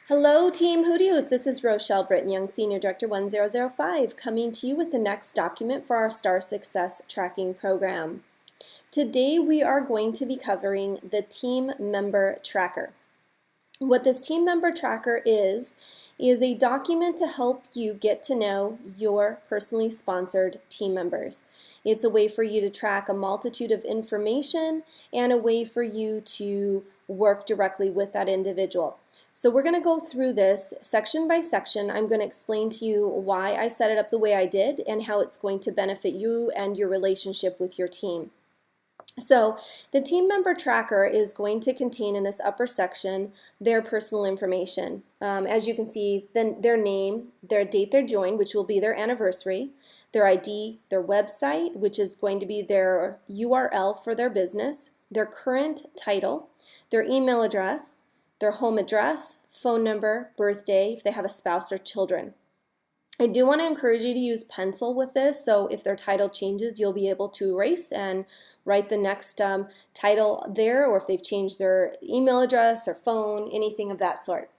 Hello, Team Hooties. This is Rochelle Britton Young, Senior Director 1005, coming to you with the next document for our Star Success Tracking Program. Today we are going to be covering the Team Member Tracker. What this Team Member Tracker is a document to help you get to know your personally sponsored team members. It's a way for you to track a multitude of information and a way for you to work directly with that individual. So we're going to go through this section by section. I'm going to explain to you why I set it up the way I did and how it's going to benefit you and your relationship with your team. So the team member tracker is going to contain in this upper section their personal information. As you can see, then their name, their date they joined, which will be their anniversary, their ID, their website, which is going to be their URL for their business, their current title, their email address, their home address, phone number, birthday, if they have a spouse or children. I do want to encourage you to use pencil with this, so if their title changes, you'll be able to erase and write the next title there, or if they've changed their email address or phone, anything of that sort.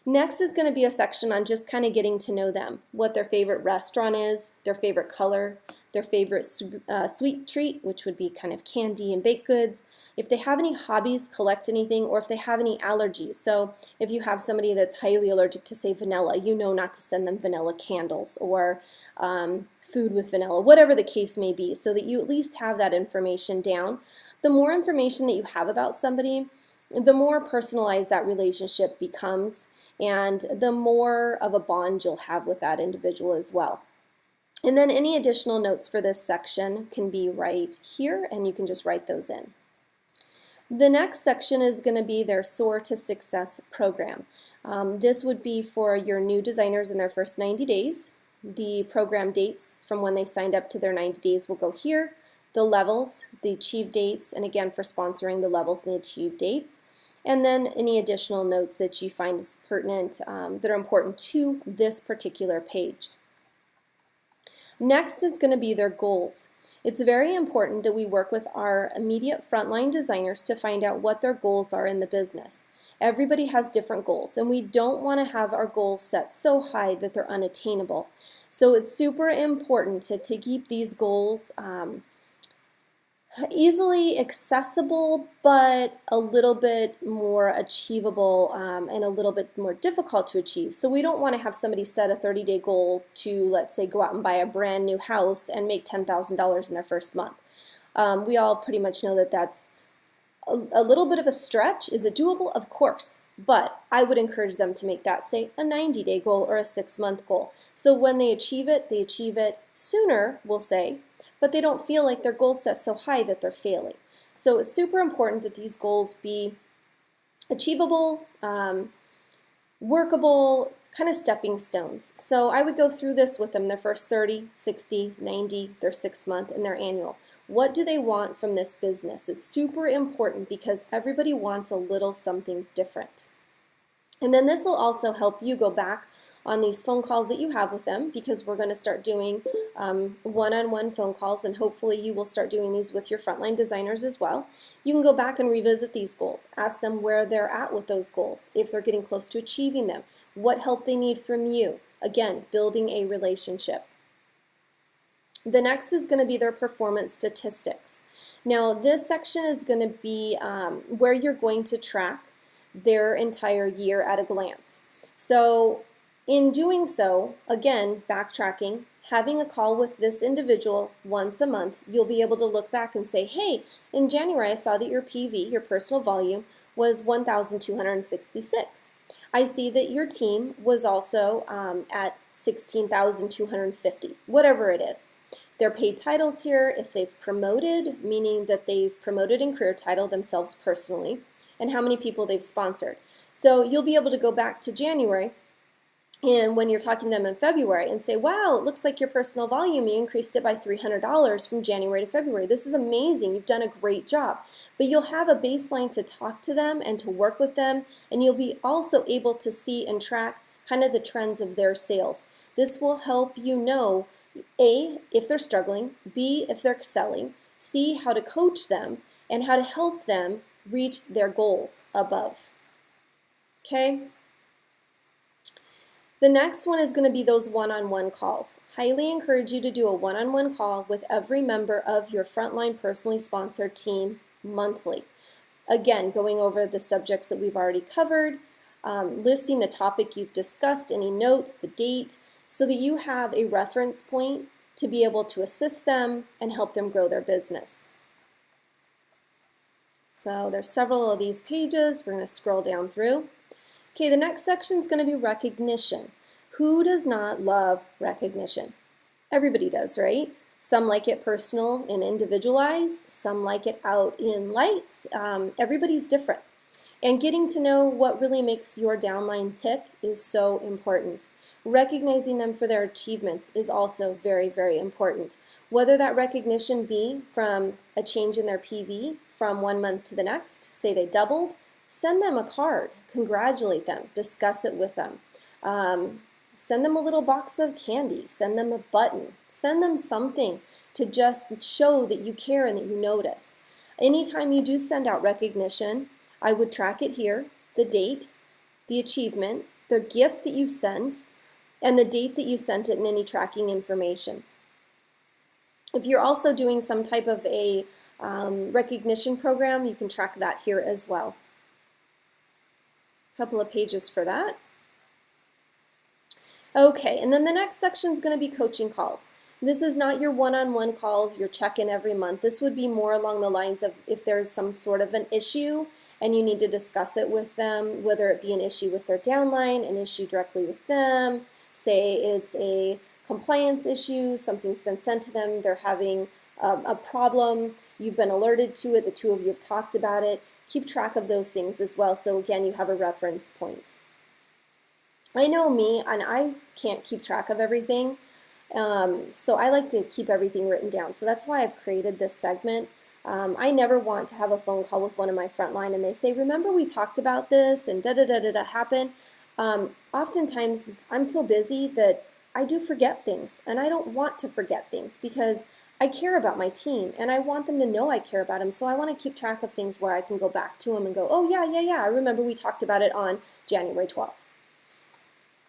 Next is going to be a section on just kind of getting to know them, what their favorite restaurant is, their favorite color, their favorite sweet treat, which would be kind of candy and baked goods, if they have any hobbies, collect anything, or if they have any allergies. So if you have somebody that's highly allergic to, say, vanilla, you know not to send them vanilla candles or food with vanilla, whatever the case may be, so that you at least have that information down. The more information that you have about somebody, the more personalized that relationship becomes, and the more of a bond you'll have with that individual as well. And then any additional notes for this section can be right here, and you can just write those in. The next section is going to be their Soar to Success program. This would be for your new designers in their first 90 days. The program dates from when they signed up to their 90 days will go here. The levels, the achieved dates, and again for sponsoring the levels and the achieved dates. And then any additional notes that you find is pertinent, that are important to this particular page. Next is going to be their goals. It's very important that we work with our immediate frontline designers to find out what their goals are in the business. Everybody has different goals, and we don't want to have our goals set so high that they're unattainable. So it's super important to keep these goals easily accessible, but a little bit more achievable and a little bit more difficult to achieve. So we don't want to have somebody set a 30-day goal to, let's say, go out and buy a brand new house and make $10,000 in their first month. We all pretty much know that that's a little bit of a stretch. Is it doable? Of course. But I would encourage them to make that, say, a 90-day goal or a 6-month goal. So when they achieve it sooner, we'll say, but they don't feel like their goals set so high that they're failing. So it's super important that these goals be achievable, workable, kind of stepping stones. So I would go through this with them, their first 30, 60, 90, their 6-month, and their annual. What do they want from this business? It's super important because everybody wants a little something different. And then this will also help you go back on these phone calls that you have with them, because we're going to start doing one-on-one phone calls, and hopefully you will start doing these with your frontline designers as well. You can go back and revisit these goals. Ask them where they're at with those goals, if they're getting close to achieving them, what help they need from you. Again, building a relationship. The next is going to be their performance statistics. Now this section is going to be where you're going to track their entire year at a glance. So in doing so, again, backtracking, having a call with this individual once a month, you'll be able to look back and say, hey, in January I saw that your PV, your personal volume, was 1,266. I see that your team was also at 16,250, whatever it is. Their paid titles here, if they've promoted, meaning that they've promoted in career title themselves personally, and how many people they've sponsored. So you'll be able to go back to January, and when you're talking to them in February, and say, wow, it looks like your personal volume, you increased it by $300 from January to February. This is amazing. You've done a great job. But you'll have a baseline to talk to them and to work with them, and you'll be also able to see and track kind of the trends of their sales. This will help you know, A, if they're struggling, B, if they're excelling, C, how to coach them, and how to help them reach their goals above. Okay? The next one is going to be those one-on-one calls. Highly encourage you to do a one-on-one call with every member of your frontline personally sponsored team monthly. Again, going over the subjects that we've already covered, listing the topic you've discussed, any notes, the date, so that you have a reference point to be able to assist them and help them grow their business. So there's several of these pages. We're going to scroll down through. Okay, the next section is going to be recognition. Who does not love recognition? Everybody does, right? Some like it personal and individualized. Some like it out in lights. Everybody's different. And getting to know what really makes your downline tick is so important. Recognizing them for their achievements is also very, very important. Whether that recognition be from a change in their PV from one month to the next, say they doubled, send them a card, congratulate them, discuss it with them. Send them a little box of candy, send them a button, send them something to just show that you care and that you notice. Anytime you do send out recognition, I would track it here, the date, the achievement, the gift that you sent, and the date that you sent it and any tracking information. If you're also doing some type of a recognition program, you can track that here as well. Couple of pages for that. Okay, and then the next section is going to be coaching calls. This is not your one-on-one calls, your check-in every month. This would be more along the lines of if there's some sort of an issue and you need to discuss it with them, whether it be an issue with their downline, an issue directly with them, say it's a compliance issue, something's been sent to them, they're having a problem, you've been alerted to it, the two of you have talked about it. Keep track of those things as well, so again, you have a reference point. I know me, and I can't keep track of everything, so I like to keep everything written down. So that's why I've created this segment. I never want to have a phone call with one of my frontline and they say, remember we talked about this and da-da-da-da-da happened. Oftentimes, I'm so busy that I do forget things, and I don't want to forget things because I care about my team and I want them to know I care about them, so I want to keep track of things where I can go back to them and go, oh yeah, I remember we talked about it on January 12th.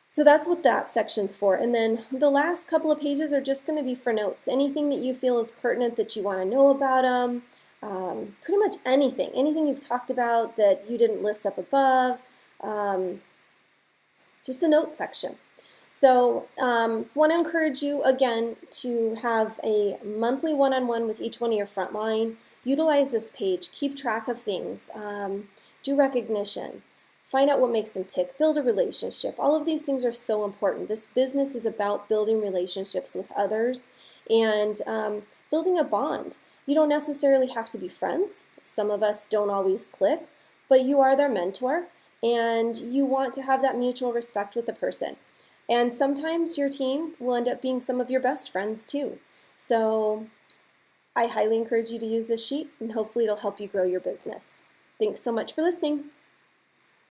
So that's what that section's for. And then the last couple of pages are just going to be for notes. Anything that you feel is pertinent that you want to know about them, pretty much anything you've talked about that you didn't list up above, just a note section. So want to encourage you again to have a monthly one-on-one with each one of your frontline. Utilize this page, keep track of things, do recognition, find out what makes them tick, build a relationship. All of these things are so important. This business is about building relationships with others and building a bond. You don't necessarily have to be friends. Some of us don't always click, but you are their mentor and you want to have that mutual respect with the person. And sometimes your team will end up being some of your best friends too. So I highly encourage you to use this sheet and hopefully it'll help you grow your business. Thanks so much for listening.